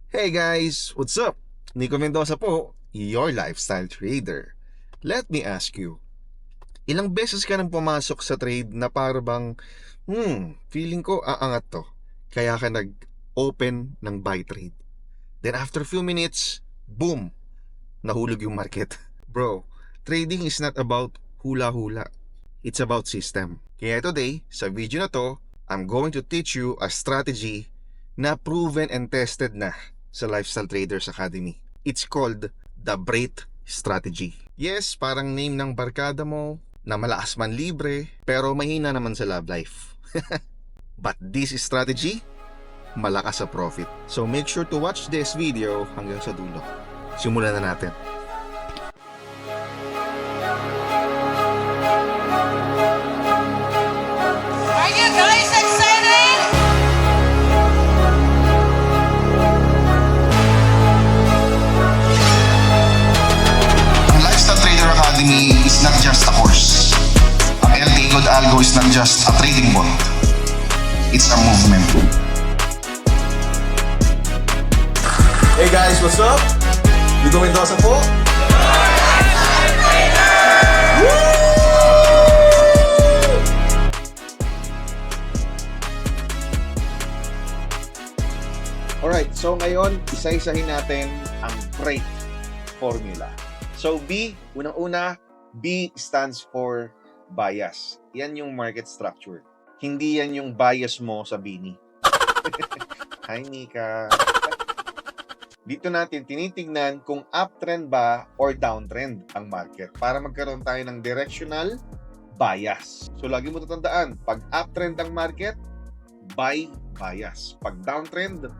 Hey guys, what's up? Nico Mendoza po, your lifestyle trader. Let me ask you, ilang beses ka nang pumasok sa trade na para bang, feeling ko aangat to. Kaya ka nag-open ng buy trade. Then after few minutes, boom, nahulog yung market. Bro, trading is not about hula-hula. It's about system. Kaya today, sa video na to, I'm going to teach you a strategy na proven and tested na sa Lifestyle Traders Academy. It's called the Brait Strategy. Yes, parang name ng barkada mo na malakas man libre pero mahina naman sa love life. But this strategy, malakas sa profit. So make sure to watch this video hanggang sa dulo. Simulan na natin. Are you guys excited? Ang Lifestyle Trader Academy is not just a course. Ang LT Good Algo is not just a trading bot. It's a movement. Hey guys, what's up? Nico Mendoza po. Alright, so ngayon, isa-isahin natin ang Brait formula. So B, unang-una, B stands for bias. Yan yung market structure. Hindi yan yung bias mo sa Bini. Hi, Nika. Dito natin tinitignan kung uptrend ba or downtrend ang market para magkaroon tayo ng directional bias. So, lagi mo tatandaan, pag uptrend ang market, buy bias. Pag downtrend,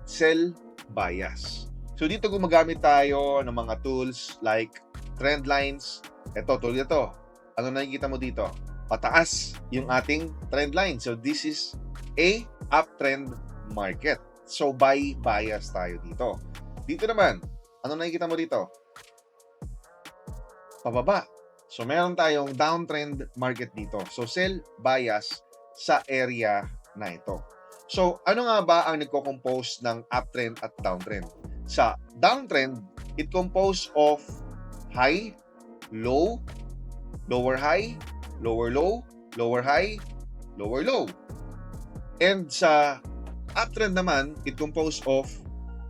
sell bias. So, dito gumagamit tayo ng mga tools like trend lines. Ito, tulad ito. Ano nakikita mo dito? Pataas yung ating trend line. So, this is a uptrend market. So, buy bias tayo dito. Dito naman, ano nakikita mo dito? Pababa. So, meron tayong downtrend market dito. So, sell bias sa area na ito. So, ano nga ba ang nagko-compose ng uptrend at downtrend? Sa downtrend, it composed of high, low, lower high, lower low, lower high, lower low. And sa uptrend naman, it composed of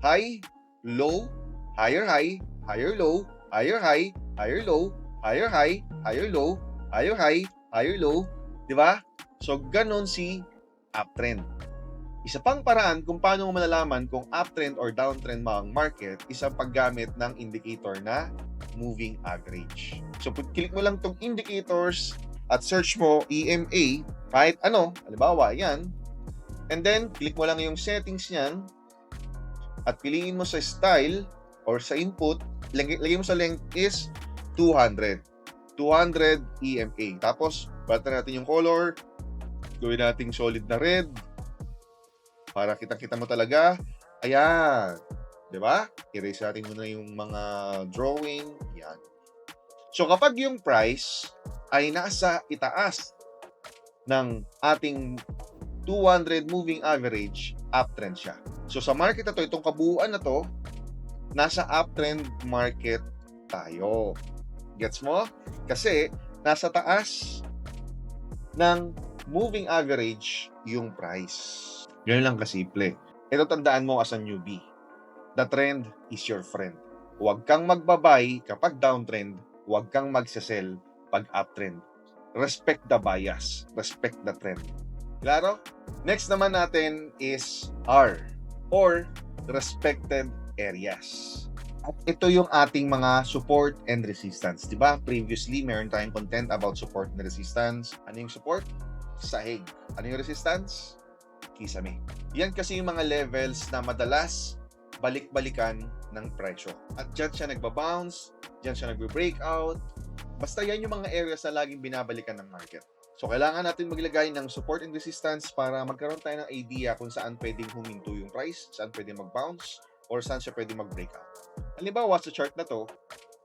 high, low, higher high, higher low, higher high, higher low, higher high, higher low, higher high, higher low. Diba? So, ganon si uptrend. Isa pang paraan kung paano mo malalaman kung uptrend or downtrend mo ang market, isang paggamit ng indicator na moving average. So, click mo lang tong indicators at search mo EMA, kahit ano, halimbawa, yan. And then, click mo lang yung settings niyan at piliin mo sa style or sa input, lagay mo sa length is 200. 200 EMA. Tapos, balitan natin yung color. Gawin nating solid na red. Para kitang-kita mo talaga. Ayan. Diba? Erase natin muna yung mga drawing. Yan. So, kapag yung price ay nasa itaas ng ating 200 moving average, uptrend siya. So, sa market na to, itong kabuuan na to, nasa uptrend market tayo. Gets mo? Kasi, nasa taas ng moving average yung price. Ganyan lang kasimple. Ito tandaan mo as a newbie. The trend is your friend. Huwag kang magbabay kapag downtrend. Huwag kang magsasell pag uptrend. Respect the bias. Respect the trend. Klaro? Next naman natin is R or respected areas. At ito yung ating mga support and resistance. Diba? Previously, meron tayong content about support and resistance. Ano yung support? Sahig. Ano yung resistance? Kisame. Yan kasi yung mga levels na madalas balik-balikan ng presyo. At dyan siya nagbabounce, dyan siya nagbe-breakout. Basta yan yung mga areas na laging binabalikan ng market. So, kailangan natin maglagay ng support and resistance para magkaroon tayo ng idea kung saan pwedeng huminto yung price, saan pwedeng mag-bounce, or saan siya pwedeng mag-breakout. Halimbawa, sa chart na to,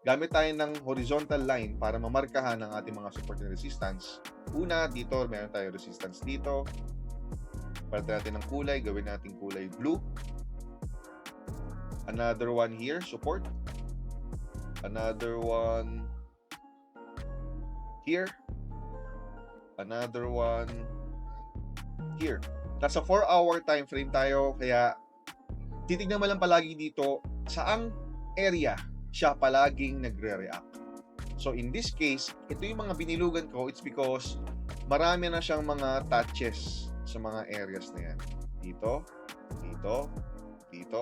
gamit tayo ng horizontal line para mamarkahan ang ating mga support and resistance. Una, dito, meron tayo resistance dito. Palitan natin ng kulay, gawin natin kulay blue. Another one here, support. Another one here. Another one here. Nasa 4-hour time frame tayo, kaya titignan mo lang palagi dito saang area siya palaging nagre-react. So in this case, ito yung mga binilugan ko, it's because marami na siyang mga touches sa mga areas na yan. Dito, dito, dito,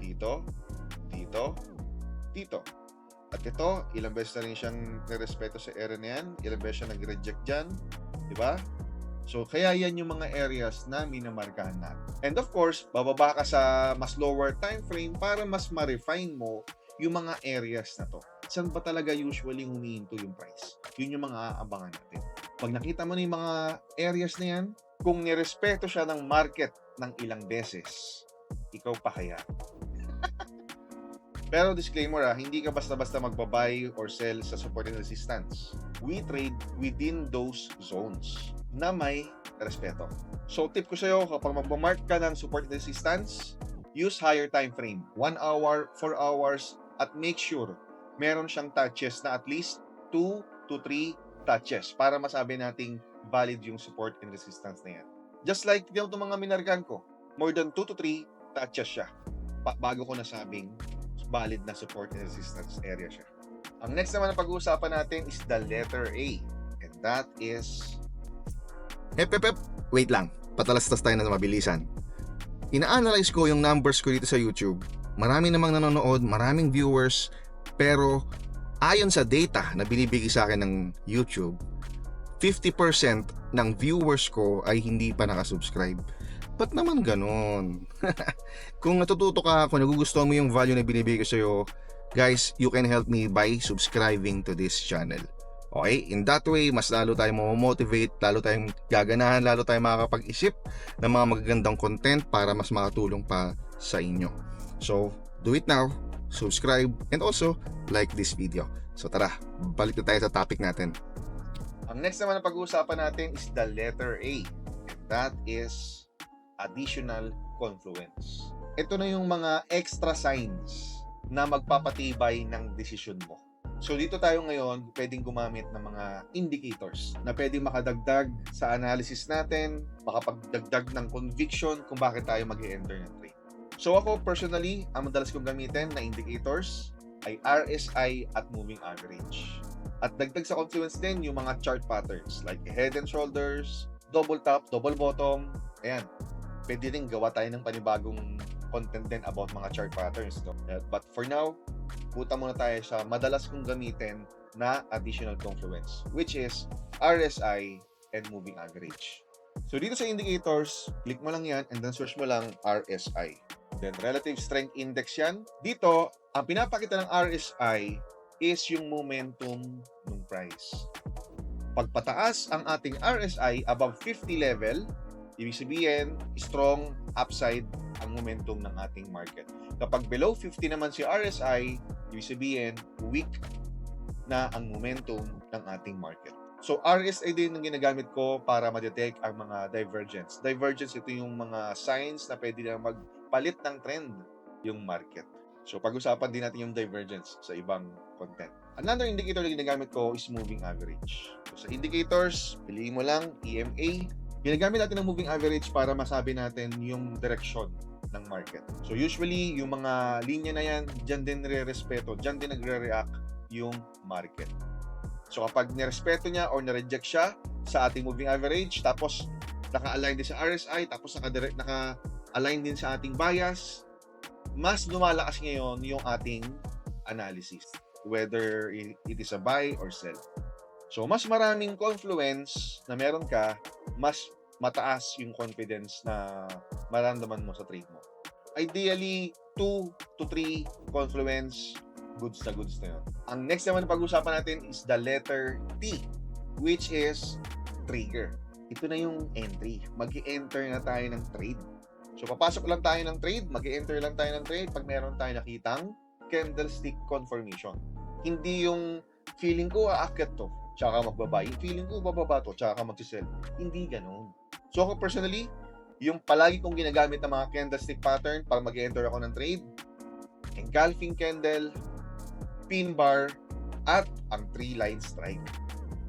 dito, dito, dito. At ito, ilang beses na rin siyang nirespeto sa area na yan, ilang beses siya nag-reject dyan, di ba? So, kaya yan yung mga areas na minamarkahan natin. And of course, bababa ka sa mas lower time frame para mas ma-refine mo yung mga areas na to. Saan ba talaga usually humihinto yung price? Yun yung mga aabangan natin. Pag nakita mo na yung mga areas na yan, kung nirespeto siya ng market ng ilang beses, ikaw pa kaya? Pero disclaimer hindi ka basta-basta magbabuy or sell sa support and resistance. We trade within those zones na may respeto. So tip ko sa'yo, kapag magmamark ka ng support and resistance, use higher time frame. 1 hour, 4 hours, at make sure meron siyang touches na at least 2 to 3 touches para masabi nating valid yung support and resistance na yan. Just like yung mga minarkan ko, more than 2 to 3 touches siya bago ko nasabing valid na support and resistance area siya. Ang next naman na pag-uusapan natin is the letter A, and that is... Wait lang, patalastas tayo na mabilisan. Ina-analyze ko yung numbers ko dito sa YouTube. Marami namang nanonood, maraming viewers, pero ayon sa data na binibigay sa akin ng YouTube, 50% ng viewers ko ay hindi pa nakasubscribe. Ba't naman ganon? Kung natututo ka, kung nagugustuhan mo yung value na binibigay ko sa'yo, guys, you can help me by subscribing to this channel. Okay? In that way, mas lalo tayong motivate, lalo tayong gaganahan, lalo tayong makakapag-isip ng mga magagandang content para mas makatulong pa sa inyo. So, do it now, subscribe, and also like this video. So tara, balik na tayo sa topic natin. Ang next naman na pag-uusapan natin is the letter A, and that is additional confluence. Ito na yung mga extra signs na magpapatibay ng desisyon mo. So dito tayo ngayon pwedeng gumamit ng mga indicators na pwedeng makadagdag sa analysis natin, makapagdagdag ng conviction kung bakit tayo mag-e-enter ng trade. So ako personally, ang madalas kong gamitin na indicators ay RSI at moving average. At dagdag sa confluence din yung mga chart patterns like head and shoulders, double top, double bottom. Ayan, pwede rin gawa tayo ng panibagong content din about mga chart patterns. No? But for now, puta muna tayo sa madalas kong gamitin na additional confluence, which is RSI and moving average. So dito sa indicators, click mo lang yan and then search mo lang RSI. Then relative strength index yan. Dito, ang pinapakita ng RSI is yung momentum ng price. Pag pataas ang ating RSI above 50 level, ibig sabihin, strong upside ang momentum ng ating market. Kapag below 50 naman si RSI, ibig sabihin, weak na ang momentum ng ating market. So, RSI din ang ginagamit ko para ma-detect ang mga divergence. Divergence, ito yung mga signs na pwede na magpalit ng trend yung market. So, pag-usapan din natin yung divergence sa ibang content. Another indicator na ginagamit ko is moving average. So, sa indicators, piliin mo lang EMA. Ginagamit natin ang moving average para masabi natin yung direction ng market. So, usually, yung mga linya na yan, dyan din nire-respeto, dyan din nagre-react yung market. So, kapag nirespeto niya or na-reject siya sa ating moving average, tapos naka-align din sa RSI, tapos naka-align din sa ating bias, mas lumalakas ngayon yung ating analysis, whether it is a buy or sell. So, mas maraming confluence na meron ka, mas mataas yung confidence na maramdaman mo sa trade mo. Ideally, 2 to 3 confluence, goods na yun. Ang next naman na pag-usapan natin is the letter T, which is trigger. Ito na yung entry. Mag-i-enter na tayo ng trade. So, papasok lang tayo ng trade, mag-i-enter lang tayo ng trade pag meron tayo nakitang candlestick confirmation. Hindi yung feeling ko aakyat to, tsaka magbaba. Yung feeling ko bababa to, tsaka mag-sell. Hindi ganun. So, ako personally, yung palagi kong ginagamit ng mga candlestick pattern para mag-i-enter ako ng trade, engulfing candle, pin bar, at ang 3-line strike.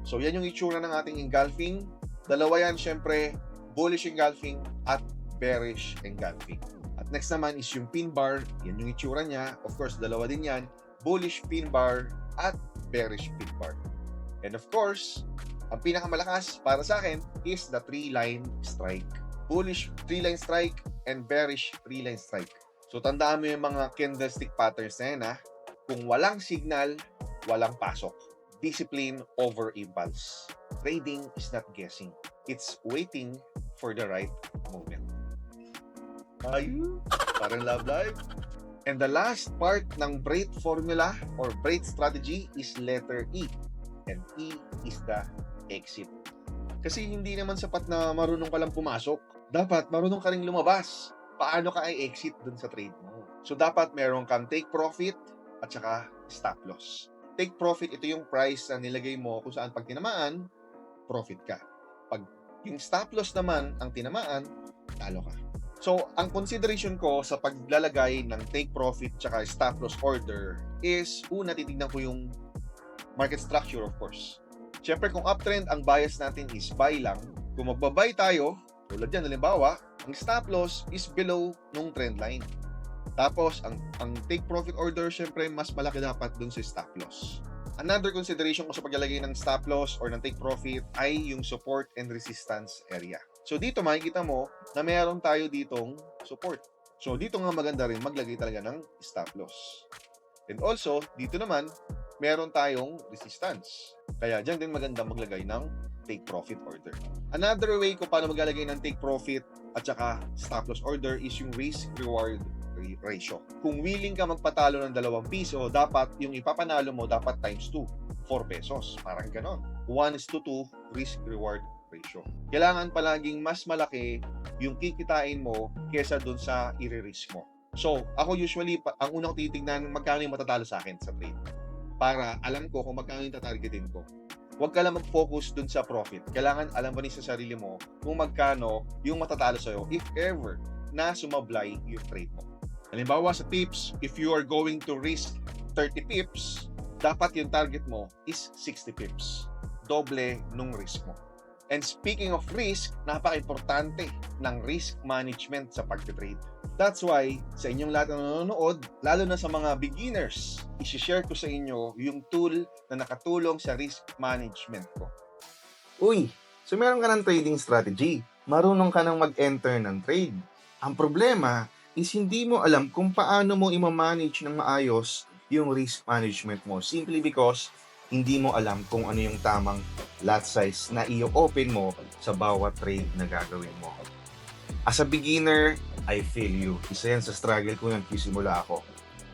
So yan yung itsura ng ating engulfing. Dalawa yan, syempre, bullish engulfing at bearish engulfing. At next naman is yung pin bar. Yan yung itsura niya. Of course, dalawa din yan. Bullish pin bar at bearish pin bar. And of course, ang pinakamalakas para sa akin is the 3-line strike. Bullish 3-line strike and bearish 3-line strike. So tandaan mo yung mga candlestick patterns na yan ha. Kung walang signal, walang pasok. Discipline over impulse. Trading is not guessing. It's waiting for the right moment. Ayun, parang love life. And the last part ng Brait formula or Brait strategy is letter E. And E is the exit. Kasi hindi naman sapat na marunong ka lang pumasok. Dapat marunong ka ring lumabas. Paano ka i-exit dun sa trade mo? So dapat meron kang take profit at saka stop loss. Take profit, ito yung price na nilagay mo kung saan pag tinamaan, profit ka. Pag yung stop loss naman ang tinamaan, talo ka. So, ang consideration ko sa paglalagay ng take profit tsaka stop loss order is, una, titignan ko yung market structure, of course. Siyempre, kung uptrend, ang bias natin is buy lang. Kung magbabay tayo, tulad yan, halimbawa, ang stop loss is below nung trend line. Tapos, ang take profit order, siyempre, mas malaki dapat dun sa stop loss. Another consideration ko sa paglalagay ng stop loss or ng take profit ay yung support and resistance area. So, dito makikita mo na meron tayo ditong support. So, dito nga maganda rin maglagay talaga ng stop loss. And also, dito naman, meron tayong resistance. Kaya dyan din maganda maglagay ng take profit order. Another way ko paano maglalagay ng take profit at saka stop loss order is yung risk-reward ratio. Kung willing ka magpatalo ng 2 piso, dapat yung ipapanalo mo dapat times 2, 4 pesos. Parang ganon. 1:2 risk-reward ratio. Kailangan palaging mas malaki yung kikitain mo kesa dun sa i-risk mo. So, ako usually, ang una ko titignan magkano yung matatalo sa akin sa trade. Para alam ko kung magkano yung tatargetin ko. Huwag ka lang mag-focus dun sa profit. Kailangan alam mo rin sa sarili mo kung magkano yung matatalo sa'yo if ever na sumablay yung trade mo. Halimbawa sa pips, if you are going to risk 30 pips, dapat yung target mo is 60 pips. Doble nung risk mo. And speaking of risk, napaka-importante ng risk management sa pag-trade. That's why, sa inyong lahat na nanonood, lalo na sa mga beginners, isi-share ko sa inyo yung tool na nakatulong sa risk management ko. Uy, so meron ka ng trading strategy. Marunong ka nang mag-enter ng trade. Ang problema is hindi mo alam kung paano mo i-manage ng maayos yung risk management mo. Simply because hindi mo alam kung ano yung tamang lot size na i-open mo sa bawat trade na gagawin mo. As a beginner, I feel you. Isa yan sa struggle ko nang nagsisimula ako.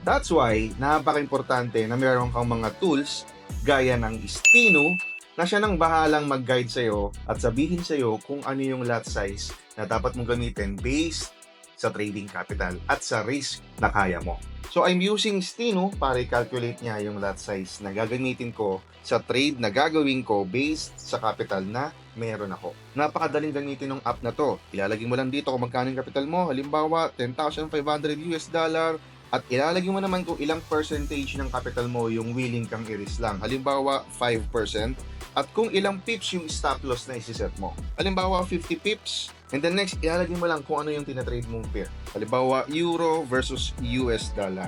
That's why, napaka-importante na meron kang mga tools gaya ng Stino na siya nang bahalang mag-guide sa'yo at sabihin sa'yo kung ano yung lot size na dapat mong gamitin based sa trading capital at sa risk na kaya mo. So, I'm using Stino para i-calculate niya yung lot size na gagamitin ko sa trade na gagawin ko based sa capital na meron ako. Napakadaling gamitin ng app na to. Ilalagay mo lang dito kung magkano yung capital mo. Halimbawa, $10,500 at ilalagay mo naman kung ilang percentage ng capital mo yung willing kang i-risk lang. Halimbawa, 5%. At kung ilang pips yung stop loss na isi-set mo. Halimbawa, 50 pips. And then next, ilalagay mo lang kung ano yung tinatrade mong pair. Halimbawa, Euro versus US dollar.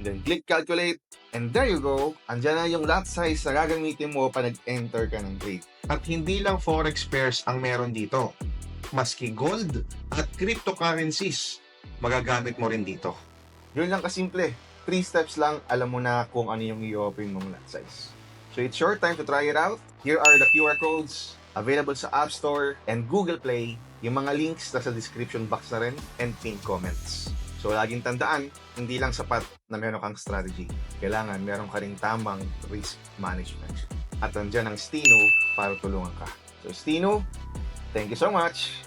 And then click calculate. And there you go. Andyan na yung lot size na gagamitin mo pa nag-enter ka ng trade. At hindi lang forex pairs ang meron dito. Maski gold at cryptocurrencies, magagamit mo rin dito. Yun lang kasimple. 3 steps lang, alam mo na kung ano yung i-open mong lot size. So it's your time to try it out. Here are the QR codes available sa App Store and Google Play. Yung mga links nasa description box na rin and pinned comments. So laging tandaan, hindi lang sapat na meron kang strategy. Kailangan meron ka ring tamang risk management. At nandiyan ang Stino para tulungan ka. So Stino, thank you so much.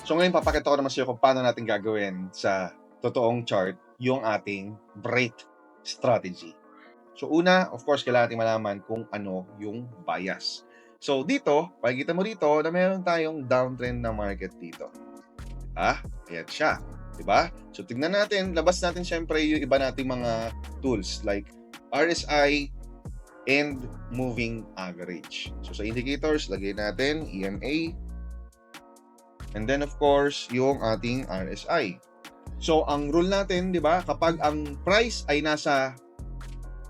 So ngayon papakita ko naman sa iyo kung paano natin gagawin sa totoong chart yung ating Brait strategy. So una, of course, kailangan natin malaman kung ano yung bias. So dito, makikita mo dito na meron tayong downtrend na market dito. Ayan siya. Diba? So, tignan natin, labas natin syempre yung iba nating mga tools like RSI and moving average. So, sa indicators, lagay natin EMA. And then, of course, yung ating RSI. So, ang rule natin, di ba, kapag ang price ay nasa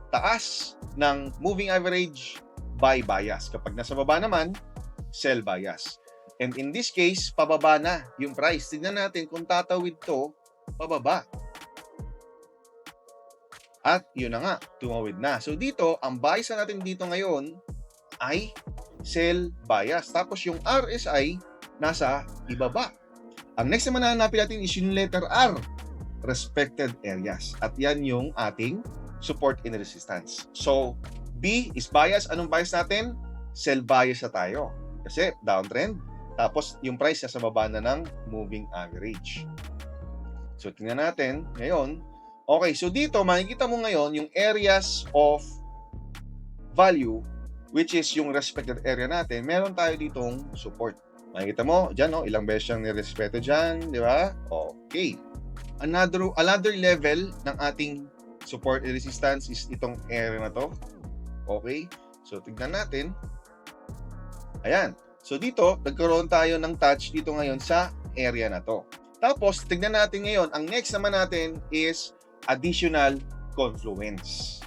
taas ng moving average, buy bias. Kapag nasa baba naman, sell bias. And in this case, pababa na yung price. Tignan natin kung tatawid to, pababa. At yun na nga, tumawid na. So dito, ang bias natin dito ngayon ay sell bias. Tapos yung RSI nasa ibaba. Ang next naman na hanapin natin is yung letter R, respected areas. At yan yung ating support and resistance. So B is bias. Anong bias natin? Sell bias na tayo. Kasi downtrend. Tapos yung price nasa baba na ng moving average. So tingnan natin ngayon. Okay, so dito makikita mo ngayon yung areas of value, which is yung respected area natin. Meron tayo ditong support. Makikita mo dyan, no? Ilang beses siyang nirespeto dyan, di ba? Okay. Another level ng ating support and resistance is itong area na to. Okay, so tignan natin. Ayan. So dito, nagkaroon tayo ng touch dito ngayon sa area na to. Tapos, tignan natin ngayon, ang next naman natin is additional confluence.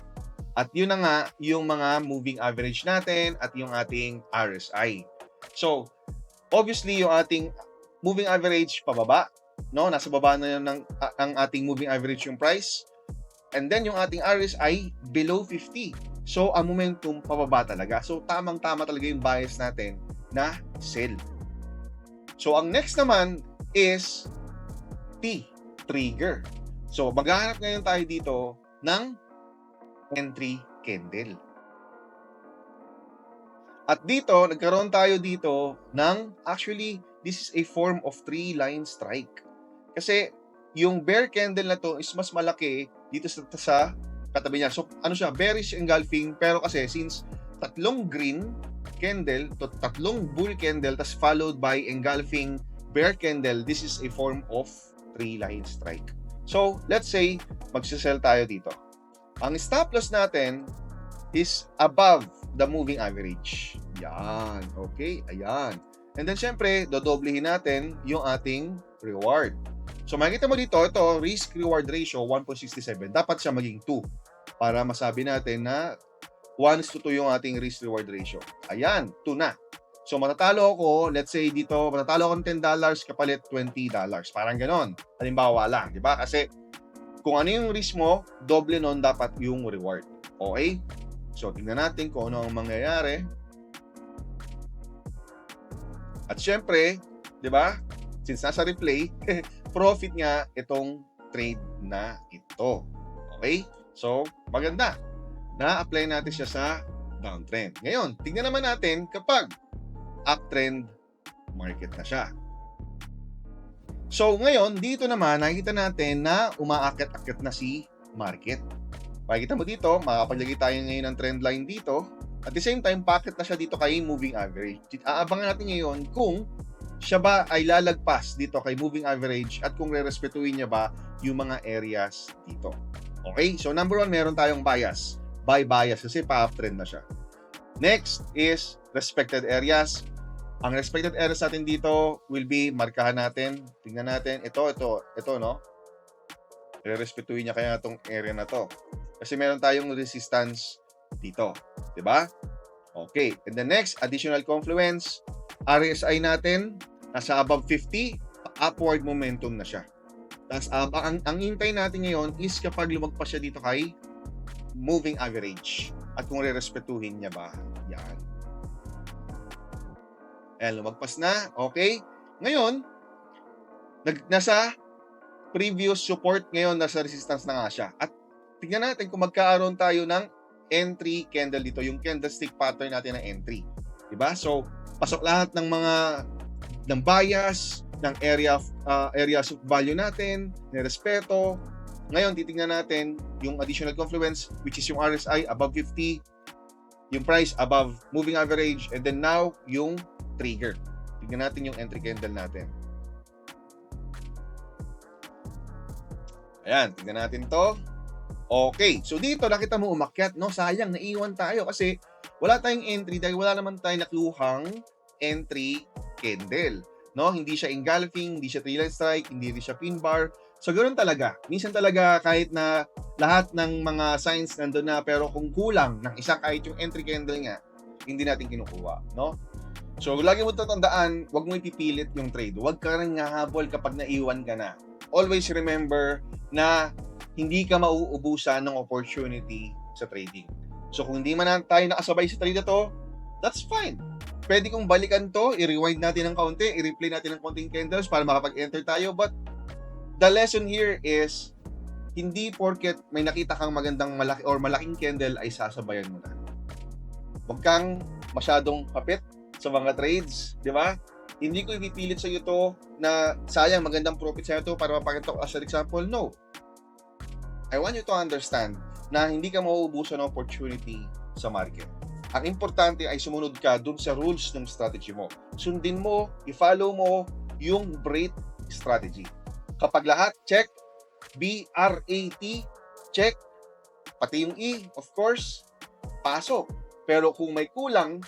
At yun na nga, yung mga moving average natin at yung ating RSI. So, obviously, yung ating moving average pababa, no? Nasa baba na yun ang ating moving average yung price. And then, yung ating RSI below 50. So, ang momentum pababa talaga. So, tamang-tama talaga yung bias natin na sell. So, ang next naman is T, trigger. So, maghahanap ngayon tayo dito ng entry candle. At dito, nagkaroon tayo dito ng, actually, this is a form of 3-line strike. Kasi, yung bear candle na to is mas malaki dito sa katabi niya. So, ano siya, bearish engulfing, pero kasi since tatlong green candle to tatlong bull candle tas followed by engulfing bear candle, this is a form of 3-line strike. So, let's say, magsisell tayo dito. Ang stop loss natin is above the moving average. Yan. Okay? Ayan. And then, syempre, dodoblehin natin yung ating reward. So, makikita mo dito, ito, risk-reward ratio, 1.67. Dapat siya maging 2 para masabi natin na 1:2 yung ating risk-reward ratio. Ayan, 2 na. So, matatalo ako, let's say dito, matatalo ako ng $10 kapalit $20. Parang ganon. Halimbawa lang, di ba? Kasi, kung ano yung risk mo, doble nun dapat yung reward. Okay? So, tingnan natin kung ano ang mangyayari. At syempre, di ba? Since nasa replay, profit nga itong trade na ito. Okay? So, maganda. Na-apply natin siya sa downtrend. Ngayon, tingnan naman natin kapag uptrend market na siya. So, ngayon, dito naman, nakikita natin na umaakit-akit na si market. Makikita mo dito, makapaglagay tayo ngayon ng trend line dito. At the same time, packet na siya dito kay moving average. Aabangan natin ngayon kung siya ba ay lalagpas dito kay moving average at kung re-respetuhin niya ba yung mga areas dito. Okay? So, number 1, meron tayong bias. Buy bias kasi pa-uptrend na siya. Next is respected areas. Ang respected areas natin dito will be, markahan natin. Tingnan natin. Ito, no? Re-respetuhin niya kaya itong area na to. Kasi meron tayong resistance dito. Diba? Okay. And the next, additional confluence. RSI natin, nasa above 50, upward momentum na siya. Tapos, ang hintay natin ngayon is kapag lumagpas siya dito kay moving average. At kung re-respetuhin niya ba, yan. Ayan, lumagpas na. Okay. Ngayon, nasa previous support, ngayon nasa resistance na nga siya. At tingnan natin kung magkaaroon tayo ng entry candle dito. Yung candlestick pattern natin ng entry. Diba? So, pasok lahat ng mga ng bias, ng areas of value natin, ng respeto. Ngayon, titingnan natin yung additional confluence, which is yung RSI above 50, yung price above moving average, and then now, yung trigger. Tingnan natin yung entry candle natin. Ayan, tignan natin to. Okay, so dito nakita mo umakyat, no? Sayang, naiwan tayo kasi wala tayong entry dahil wala naman tayong nakuhang entry candle. No? Hindi siya engulfing, hindi siya three-line strike, hindi rin siya pin bar. So, ganoon talaga. Minsan talaga kahit na lahat ng mga signs nandun na pero kung kulang ng isa kahit yung entry candle nga, hindi natin kinukuha. No? So, lagi mo tatandaan, huwag mo ipipilit yung trade. Huwag ka rin hahabol kapag naiwan ka na. Always remember na hindi ka mauubusan ng opportunity sa trading. So kung hindi man tayo nakasabay sa trade na to, that's fine. Pwede kong balikan to, i-rewind natin ng kaunti, i-replay natin ng konting candles para makapag-enter tayo. But the lesson here is, hindi porket may nakita kang magandang malaki or malaking candle ay sasabayan mo na. Huwag kang masyadong kapit sa mga trades, di ba? Hindi ko ipipilit sa iyo to na sayang magandang profit sa iyo to para mapakita ko as an example. No. I want you to understand na hindi ka mauubusan ng opportunity sa market. Ang importante ay sumunod ka dun sa rules ng strategy mo. Sundin mo, i-follow mo yung BRAT strategy. Kapag lahat, check. B-R-A-T, check. Pati yung E, of course, pasok. Pero kung may kulang,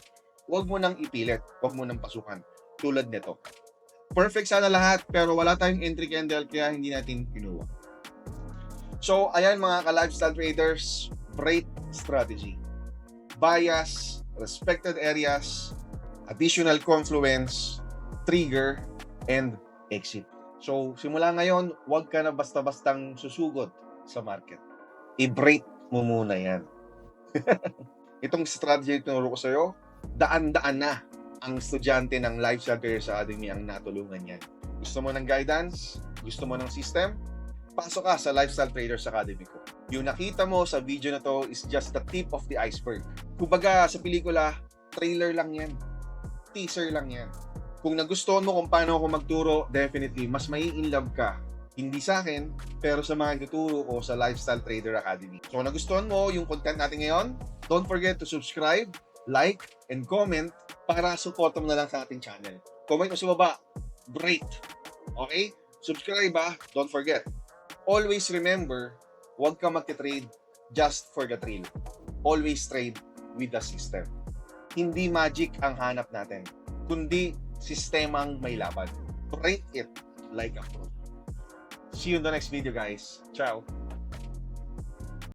huwag mo nang ipilit. Huwag mo nang pasukan. Tulad nito. Perfect sana lahat, pero wala tayong entry candle kaya hindi natin kinuha. So, ayan mga ka-lifestyle traders, BRAT strategy. Bias, respected areas, additional confluence, trigger, and exit. So, simula ngayon, huwag ka na basta-bastang susugod sa market. I-BRAT mo muna yan. Itong strategy na tinuro ko sa'yo, daan-daan na ang estudyante ng Lifestyle Traders Academy ang natulungan yan. Gusto mo ng guidance? Gusto mo ng system? Pasok ka sa Lifestyle Traders Academy ko. Yung nakita mo sa video na to is just the tip of the iceberg. Kumbaga sa pelikula, trailer lang yan. Teaser lang yan. Kung nagustuhan mo kung paano ako magturo, definitely, mas mai-inlove ka. Hindi sa akin, pero sa mga ituturo ko sa Lifestyle Trader Academy. So kung nagustuhan mo yung content natin ngayon, don't forget to subscribe, like, and comment para support mo na lang sa ating channel. Comment mo sa baba, BRAT. Okay? Subscribe don't forget. Always remember, huwag ka mag-trade just for the thrill. Always trade with the system. Hindi magic ang hanap natin, kundi sistemang may laban. Break it like a pro. See you in the next video, guys. Ciao!